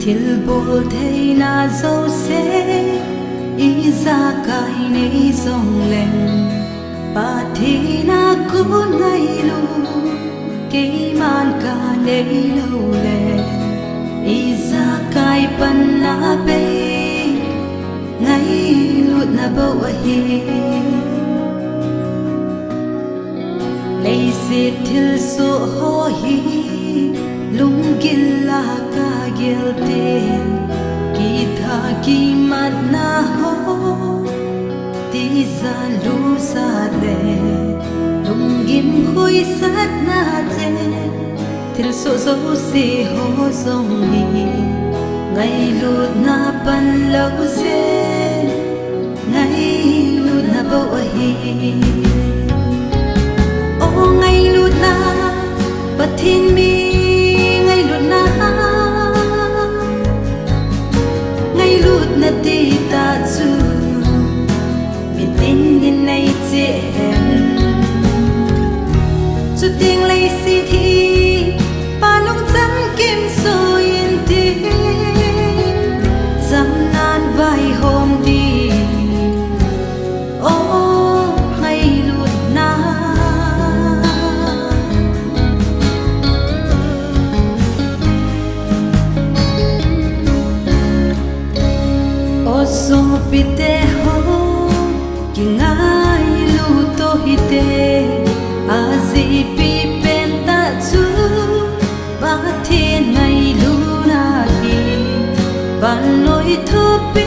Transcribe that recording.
thil bol thei na zo se iza kai nei song leng pa thi na ku ngai lu ke man ka nei lo le iza kai pan na be ngai lut na bo hi lei se thil so ho hi lung gilla ka gel te ki tha ki mat na ho ti za lu sa le lung gim khoi sat na che thil so so se ho song hi ngai lut na pan lo se ngai lut na bo hi o ngai lut na pathin mi ngai lut na ngai lut na ti ta chu mi tin in nei che chu ting lai si thi pa nong chang kim so in ti zam nan vai hôm đi ô ngai lut na ô so pite ho ki ngai lu to hite azi pi pen ta chu ba thiên ngai lu na hi ban lối thu pi